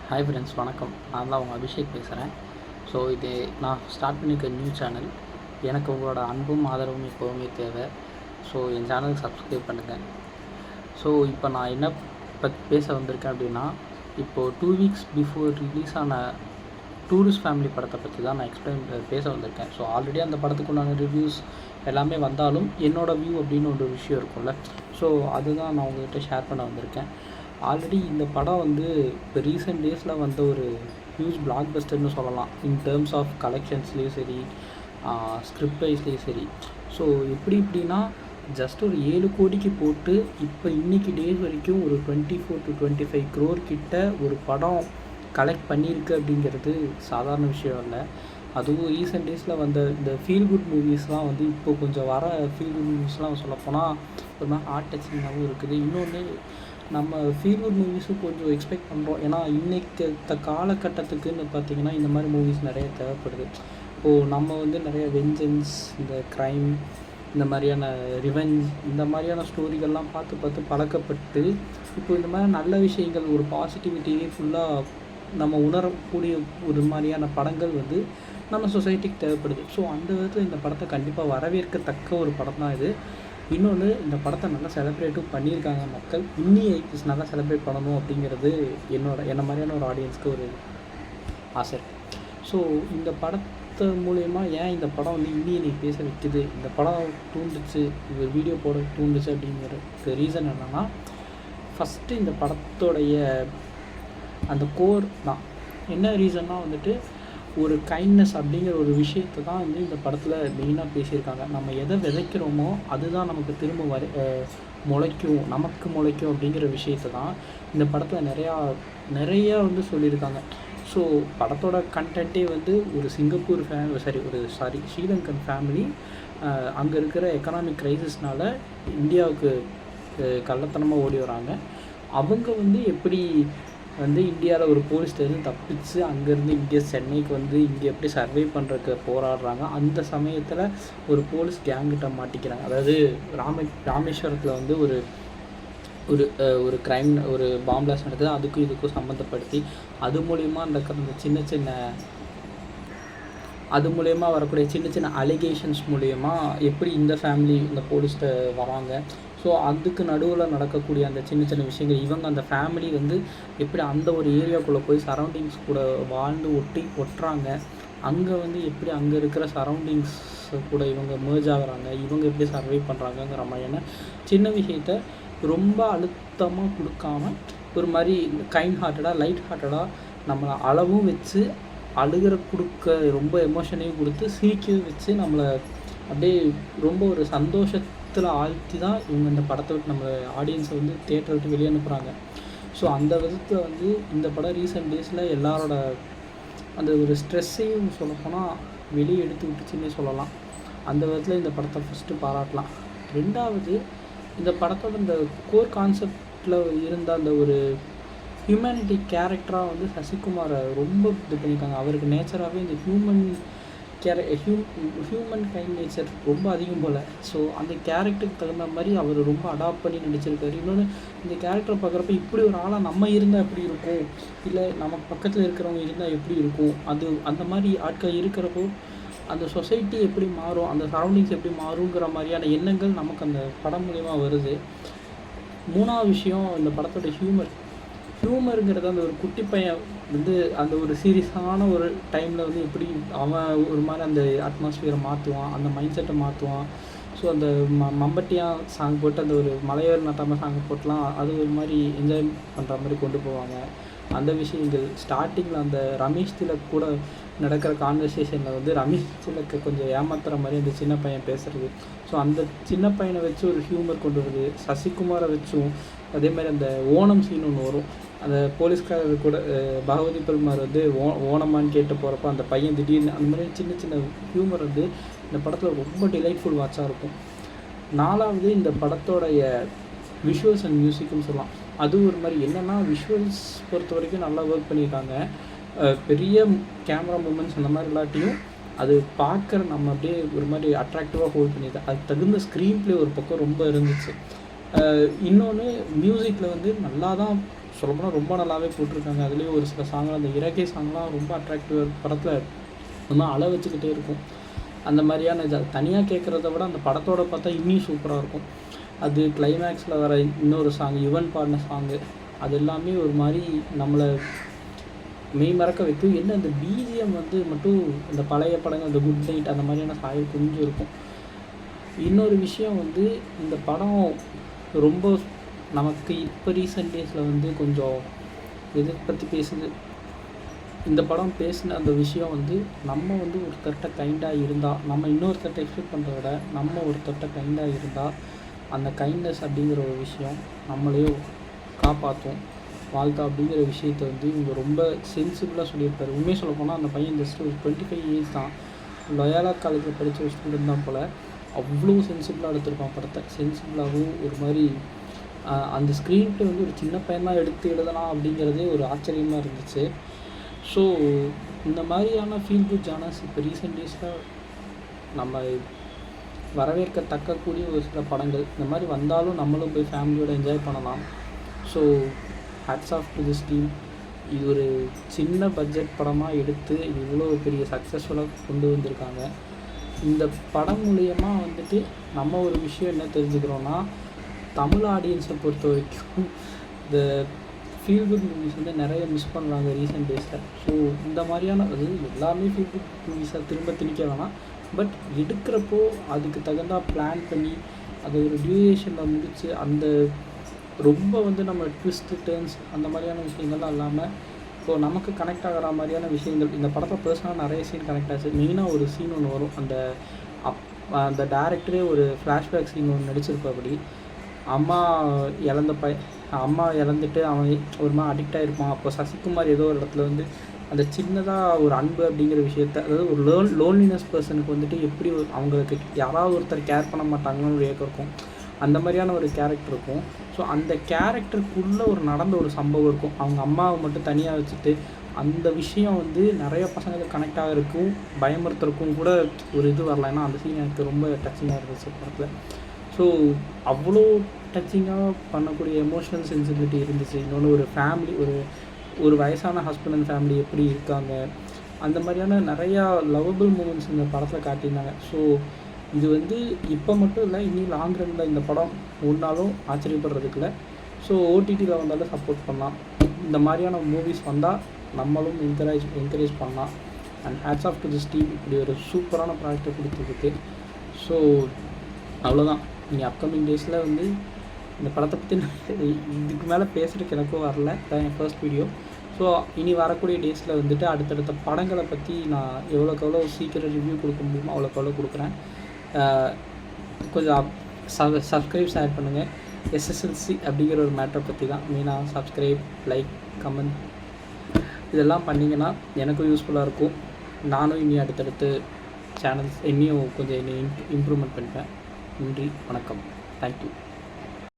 Hi friends, வணக்கம். நான் தான் உங்கள் அபிஷேக் பேசுகிறேன். ஸோ இது நான் ஸ்டார்ட் பண்ணியிருக்க நியூ சேனல். எனக்கு உங்களோட அன்பும் ஆதரவும் எப்போவுமே தேவை. ஸோ என் சேனலுக்கு சப்ஸ்கிரைப் பண்ணுங்கள். ஸோ இப்போ நான் என்ன பற்றி பேச வந்திருக்கேன் அப்படின்னா, இப்போது 2 வீக்ஸ் பிஃபோர் ரிலீஸ் ஆன டூரிஸ்ட் ஃபேமிலி படத்தை பற்றி தான் நான் பேச வந்திருக்கேன். ஸோ ஆல்ரெடி அந்த படத்துக்குண்டான ரிவ்யூஸ் எல்லாமே வந்தாலும் என்னோடய வியூ அப்படின்னு ஒரு விஷயம் இருக்கும்ல. ஸோ அதுதான் நான் உங்கள்கிட்ட ஷேர் பண்ண வந்திருக்கேன். ஆல்ரெடி இந்த படம் வந்து இப்போ ரீசெண்ட் டேஸில் வந்த ஒரு ஹியூஜ் பிளாக் பஸ்டர்னு சொல்லலாம். இன் டேர்ம்ஸ் ஆஃப் கலெக்ஷன்ஸ்லேயும் சரி, ஸ்கிரிப்ட் வைஸ்லேயும் சரி. ஸோ எப்படின்னா ஜஸ்ட் ஒரு 7 கோடிக்கு போட்டு இப்போ இன்றைக்கி டேஸ் வரைக்கும் ஒரு 24 to 25 crore கிட்ட ஒரு படம் கலெக்ட் பண்ணியிருக்கு அப்படிங்கிறது சாதாரண விஷயம் இல்லை. அதுவும் ரீசெண்ட் டேஸில் வந்த இந்த ஃபீல் குட் மூவிஸ்லாம் வந்து இப்போ கொஞ்சம் வர ஃபீல் குட் மூவிஸ்லாம் சொல்லப்போனால் ஒரு மாதிரி ஹார்ட் டச்சிங்காகவும் இருக்குது. இன்னொன்று நம்ம ஃபீல் குட் மூவிஸும் கொஞ்சம் எக்ஸ்பெக்ட் பண்ணுறோம். ஏன்னா இன்றைக்கு காலகட்டத்துக்குன்னு பார்த்திங்கன்னா இந்த மாதிரி மூவிஸ் நிறைய தேவைப்படுது. இப்போது நம்ம வந்து நிறைய வெஞ்சன்ஸ், இந்த க்ரைம், இந்த மாதிரியான ரிவெஞ்ச், இந்த மாதிரியான ஸ்டோரிகள்லாம் பார்த்து பழக்கப்பட்டு இப்போ இந்த மாதிரி நல்ல விஷயங்கள், ஒரு பாசிட்டிவிட்டியே ஃபுல்லாக நம்ம உணரக்கூடிய ஒரு மாதிரியான படங்கள் வந்து நம்ம சொசைட்டிக்கு தேவைப்படுது. ஸோ அந்த விதத்தில் இந்த படத்தை கண்டிப்பாக வரவேற்கத்தக்க ஒரு படம் தான் இது. இன்னொன்று, இந்த படத்தை நல்லா செலிப்ரேட்டும் பண்ணியிருக்காங்க மக்கள். இன்னும் நல்லா செலிப்ரேட் பண்ணணும் அப்படிங்கிறது என்ன மாதிரியான ஒரு ஆடியன்ஸ்க்கு ஒரு ஆசை. ஸோ இந்த படத்தை மூலயமா ஏன் இந்த படம் வந்து இன்னைக்கு பேச வைக்குது, இந்த படம் தூண்டுச்சு, இது வீடியோ போட தூண்டுச்சு அப்படிங்கிறது ரீசன் என்னென்னா, ஃபஸ்ட்டு இந்த படத்தோடைய அந்த கோர் தான். என்ன ரீசன்னா வந்துட்டு ஒரு கைண்ட்னஸ் அப்படிங்கிற ஒரு விஷயத்தை தான் வந்து இந்த படத்தில் மெயினாக பேசியிருக்காங்க. நம்ம எதை விதைக்கிறோமோ அதுதான் நமக்கு திரும்ப நமக்கு முளைக்கும் அப்படிங்கிற விஷயத்தை தான் இந்த படத்தில் நிறையா வந்து சொல்லியிருக்காங்க. ஸோ படத்தோட கண்டென்ட்டே வந்து ஒரு சிங்கப்பூர் ஸ்ரீலங்கன் ஃபேமிலி அங்கே இருக்கிற எக்கனாமிக் க்ரைசிஸ்னால் இந்தியாவுக்கு கள்ளத்தனமாக ஓடி வராங்க. அவங்க வந்து எப்படி வந்து இந்தியாவில் ஒரு போலீஸ் ஸ்டேஷன் தப்பிச்சு அங்கேருந்து இங்கே சென்னைக்கு வந்து இங்கே எப்படி சர்வை பண்ணுறதுக்கு போராடுறாங்க. அந்த சமயத்தில் ஒரு போலீஸ் கேங்கிட்ட மாட்டிக்கிறாங்க. அதாவது ராமேஸ்வரத்தில் வந்து ஒரு க்ரைம், ஒரு பாம் பிளாஸ்ட் நடக்குது. அதுக்கும் இதுக்கும் சம்மந்தப்படுத்தி அது மூலயமா அது மூலயமா வரக்கூடிய சின்ன அலிகேஷன்ஸ் மூலயமா எப்படி இந்த ஃபேமிலி இந்த போலீஸ்கிட்ட வராங்க. ஸோ அதுக்கு நடுவில் நடக்கக்கூடிய அந்த சின்ன விஷயங்கள், இவங்க அந்த ஃபேமிலி வந்து எப்படி அந்த ஒரு ஏரியாவுக்குள்ளே போய் சரௌண்டிங்ஸ் கூட வாழ்ந்து ஒட்டுறாங்க. அங்கே வந்து எப்படி அங்கே இருக்கிற சரௌண்டிங்ஸ் கூட இவங்க மேர்ஜ் ஆகுறாங்க, இவங்க எப்படி சர்வை பண்ணுறாங்கங்கிற மாதிரியான சின்ன விஷயத்த ரொம்ப அழுத்தமாக கொடுக்காம ஒரு மாதிரி கைண்ட் ஹார்ட்டடாக, லைட் ஹார்ட்டடாக நம்மளை அளவும் வச்சு கொடுக்க ரொம்ப எமோஷனையும் கொடுத்து சிரிக்க வச்சு நம்மளை அப்படியே ரொம்ப ஒரு சந்தோஷத்தில் ஆழ்த்தி தான் இவங்க இந்த படத்தை விட்டு நம்ம ஆடியன்ஸை வந்து தியேட்டரை விட்டு வெளியே அனுப்புகிறாங்க. ஸோ அந்த விதத்தில் வந்து இந்த படம் ரீசெண்ட் டேஸில் எல்லாரோட அந்த ஒரு ஸ்ட்ரெஸ்ஸையும் சொல்லப்போனால் வெளியே எடுத்து விட்டுச்சுன்னே சொல்லலாம். அந்த விதத்தில் இந்த படத்தை ஃபஸ்ட்டு பாராட்டலாம். ரெண்டாவது, இந்த படத்தோட இந்த கோர் கான்செப்டில் இருந்த அந்த ஒரு ஹியூமனிட்டி கேரக்டராக வந்து சசிகுமாரை ரொம்ப இது பண்ணியிருக்காங்க. அவருக்கு நேச்சராகவே இந்த ஹியூமன் கைண்ட் நேச்சர் ரொம்ப அதிகம் போல். ஸோ அந்த கேரக்டருக்கு தகுந்த மாதிரி அவர் ரொம்ப அடாப்ட் பண்ணி நடிச்சிருக்காரு. இன்னொன்று, இந்த கேரக்டரை பார்க்குறப்ப இப்படி ஒரு ஆளாக நம்ம இருந்தால் எப்படி இருக்கும், இல்லை நமக்கு பக்கத்தில் இருக்கிறவங்க இருந்தால் எப்படி இருக்கும், அந்த மாதிரி ஆட்கள் இருக்கிறப்போ அந்த சொசைட்டி எப்படி மாறும், அந்த சரௌண்டிங்ஸ் எப்படி மாறுங்கிற மாதிரியான எண்ணங்கள் நமக்கு அந்த படம் மூலயமா வருது. மூணாவது விஷயம், இந்த படத்தோட ஹியூமருங்கிறது அந்த ஒரு குட்டி பையன் வந்து அந்த ஒரு சீரியஸான ஒரு டைமில் வந்து எப்படி அவன் ஒரு மாதிரி அந்த அட்மாஸ்பியரை மாற்றுவான், அந்த மைண்ட் செட்டை மாற்றுவான். ஸோ அந்த மம்பட்டியா சாங் போட்டு அந்த ஒரு மலையேறு நட்டாமல் சாங் போட்டுலாம் அது ஒரு மாதிரி என்ஜாய் பண்ணுற மாதிரி கொண்டு போவாங்க. அந்த விஷயங்கள் ஸ்டார்டிங்கில் அந்த ரமேஷ் திலக் கூட நடக்கிற கான்வர்சேஷனில் வந்து ரமேஷ் திலக்கை கொஞ்சம் ஏமாத்துகிற மாதிரி அந்த சின்ன பையன் பேசுகிறது. ஸோ அந்த சின்ன பையனை வச்சு ஒரு ஹியூமர் கொண்டு வருது. சசிகுமாரை வச்சும் அதே மாதிரி அந்த ஓணம் சீன் ஒன்று வரும். அந்த போலீஸ்காரர் கூட பகவதி பெருமார் வந்து ஓணமான்னு கேட்டு போகிறப்போ அந்த பையன் திடீர்னு அந்த மாதிரி சின்ன ஹியூமர் வந்து இந்த படத்தில் ரொம்ப டிலைட்ஃபுல் வாட்சாக இருக்கும். நாலாவது, இந்த படத்தோடைய விஷுவல்ஸ் அண்ட் மியூசிக்னு சொல்லலாம். அது ஒரு மாதிரி என்னென்னா, விஷுவல்ஸ் பொறுத்த வரைக்கும் நல்லா ஒர்க் பண்ணியிருக்காங்க. பெரிய கேமரா மூமெண்ட்ஸ் அந்த மாதிரி இல்லாட்டியும் அது பார்க்குற நம்ம அப்படியே ஒரு மாதிரி அட்ராக்டிவாக ஹோல்ட் பண்ணியிருக்கேன். அதுக்கு தகுந்த ஸ்க்ரீன் ப்ளே ஒரு பக்கம் ரொம்ப இருந்துச்சு. இன்னொன்று, மியூசிக்கில் வந்து நல்லா தான் சொல்லப்போனால் ரொம்ப நல்லாவே போட்டிருக்காங்க. அதுலேயும் ஒரு சில சாங்லாம், அந்த இறக்கை சாங்லாம் ரொம்ப அட்ராக்டிவாக படத்தில் ரொம்ப அழ வச்சுக்கிட்டே இருக்கும். அந்த மாதிரியான இது தனியாக கேட்குறத விட அந்த படத்தோட பார்த்தா இன்னும் சூப்பராக இருக்கும். அது கிளைமேக்ஸில் வர இன்னொரு சாங், யுவன் பாடின சாங்கு, அது எல்லாமே ஒரு மாதிரி நம்மளை மெய் மறக்க வைக்கும். என்ன இந்த பிஜிஎம் வந்து மட்டும் இந்த பழைய படங்கள், இந்த குட் நைட் அந்த மாதிரியான சாயல் கொஞ்சம் இருக்கும். இன்னொரு விஷயம் வந்து இந்த படம் ரொம்ப நமக்கு இப்போ ரீசெண்ட் டேஸில் வந்து கொஞ்சம் எதை பற்றி பேசுது. இந்த படம் பேசின அந்த விஷயம் வந்து நம்ம வந்து ஒருத்தர்கிட்ட கைண்டாக இருந்தால், நம்ம இன்னொருத்தர்கிட்ட எக்ஸ்பெக்ட் பண்ணுறத விட நம்ம ஒருத்தர்கிட்ட கைண்டாக இருந்தால் அந்த கைண்ட்னஸ் அப்படிங்கிற ஒரு விஷயம் நம்மளையே காப்பாற்றும், வாழ்க்கை அப்படிங்கிற விஷயத்தை வந்து இவங்க ரொம்ப சென்சிபிளாக சொல்லியிருப்பார். உண்மையை சொல்ல போனால் அந்த பையன் ஜஸ்ட் ஒரு 25 ஏஜ் தான், லொயாலா காலேஜில் படித்த ஒரு ஸ்டூடெண்ட் தான் போல். அவ்வளோ சென்சிபிளாக எடுத்திருப்பான் படத்தை. சென்சிபிளாகவும் ஒரு மாதிரி அந்த ஸ்க்ரீன் ப்ளே வந்து ஒரு சின்ன பையனாக எடுத்து எழுதலாம் அப்படிங்கிறதே ஒரு ஆச்சரியமாக இருந்துச்சு. ஸோ இந்த மாதிரியான ஃபீல் குட் ஜானர்ஸ் இப்போ ரீசெண்ட் டேஸில் நம்ம வரவேற்கத்தக்கக்கூடிய ஒரு சில படங்கள் இந்த மாதிரி வந்தாலும் நம்மளும் போய் ஃபேமிலியோடு என்ஜாய் பண்ணலாம். So hats off to this team. இது ஒரு சின்ன பட்ஜெட் படமாக எடுத்து இவ்வளோ பெரிய சக்ஸஸ்ஃபுல்லாக கொண்டு வந்திருக்காங்க. இந்த படம் மூலயமா வந்துட்டு நம்ம ஒரு விஷயம் என்ன தெரிஞ்சுக்கிறோன்னா, தமிழ் ஆடியன்ஸை பொறுத்த வரைக்கும் இந்த ஃபீல் குட் மூவிஸ் வந்து நிறைய மிஸ் பண்ணுறாங்க ரீசெண்ட் டேஸில். ஸோ இந்த மாதிரியான அது எல்லாமே ஃபீல் குட் மூவிஸை திரும்ப திணிக்க வேணாம், பட் எடுக்கிறப்போ அதுக்கு தகுந்தா பிளான் பண்ணி அதை ஒரு டியூரேஷனில் முடித்து அந்த ரொம்ப வந்து நம்ம ட்விஸ்ட்டு டேர்ன்ஸ் அந்த மாதிரியான விஷயங்கள்லாம் இல்லாமல் இப்போது நமக்கு கனெக்ட் ஆகிற மாதிரியான விஷயங்கள் இந்த படத்தில் பர்சனலாக நிறைய சீன் கனெக்ட் ஆச்சு. மெயினாக ஒரு சீன் ஒன்று வரும், அந்த டேரக்டரே ஒரு ஃப்ளாஷ்பேக் சீன் ஒன்று நடிச்சிருப்பபடி, அம்மா இறந்துட்டு அவன் ஒரு மாதிரி அடிக்ட் ஆகிருப்பான். அப்போ சசிகுமார் ஏதோ ஒரு இடத்துல வந்து அந்த சின்னதாக ஒரு அன்பு அப்படிங்கிற விஷயத்த, அதாவது ஒரு லோன்லினஸ் பர்சனுக்கு வந்துட்டு எப்படி அவங்களுக்கு யாராவது ஒருத்தர் கேர் பண்ண மாட்டாங்கன்னு ஒரு ஏக்கம் இருக்கும். அந்த மாதிரியான ஒரு கேரக்டர் இருக்கும். ஸோ அந்த கேரக்டருக்குள்ளே ஒரு நடந்த ஒரு சம்பவம் இருக்கும். அவங்க அம்மாவை மட்டும் தனியாக வச்சுட்டு அந்த விஷயம் வந்து நிறைய பசங்களுக்கு கனெக்ட் ஆகிறதுக்கும் பயமுறுத்துறதுக்கும் கூட ஒரு இது வரல. ஏன்னா அந்த சீன் எனக்கு ரொம்ப டச்சிங்காக இருந்துச்சு படத்தில். ஸோ அவ்வளோ டச்சிங்காக பண்ணக்கூடிய எமோஷனல் சென்சிபிலிட்டி இருந்துச்சு. இன்னொன்று ஒரு ஃபேமிலி, ஒரு வயசான ஹஸ்பண்ட் அண்ட் ஃபேமிலி எப்படி இருக்காங்க, அந்த மாதிரியான நிறையா லவபிள் மூமெண்ட்ஸ் இந்த படத்தில் காட்டியிருந்தாங்க. ஸோ இது வந்து இப்போ மட்டும் இல்லை, இனி லாங் ரனில் இந்த படம் ஒன்றாலும் ஆச்சரியப்படுறதுக்கு இல்லை. ஸோ ஓடிடியில் வந்தாலும் சப்போர்ட் பண்ணலாம். இந்த மாதிரியான மூவிஸ் வந்தால் நம்மளும் என்கரேஜ் பண்ணலாம். And hats off to this team இப்படி ஒரு சூப்பரான ப்ராஜெக்டை கொடுத்துருக்கு. ஸோ அவ்வளோதான். இனி அப்கமிங் டேஸில் வந்து இந்த படத்தை பற்றி இதுக்கு மேலே பேசுகிறதுக்கு எனக்கும் வரல, தான் என் ஃபர்ஸ்ட் வீடியோ. ஸோ இனி வரக்கூடிய டேஸில் வந்துட்டு அடுத்தடுத்த படங்களை பற்றி நான் எவ்வளோக்கு எவ்வளோ சீக்கிரம் ரிவ்யூ கொடுக்க முடியுமோ அவ்வளோக்கு எவ்வளோ கொடுக்குறேன். கொஞ்சம் சப்ஸ்கிரைப் ஷேர் பண்ணுங்கள். எஸ்எஸ்எல்சி அப்படிங்கிற ஒரு மேட்டரை பற்றி தான் மெயினாக. சப்ஸ்கிரைப், லைக், கமெண்ட் இதெல்லாம் பண்ணிங்கன்னா எனக்கும் யூஸ்ஃபுல்லாக இருக்கும். நானும் இனி அடுத்தடுத்து சேனல்ஸ் இன்னும் கொஞ்சம் இம்ப்ரூவ்மெண்ட் பண்ணிப்பேன். நன்றி, வணக்கம், தேங்க்யூ.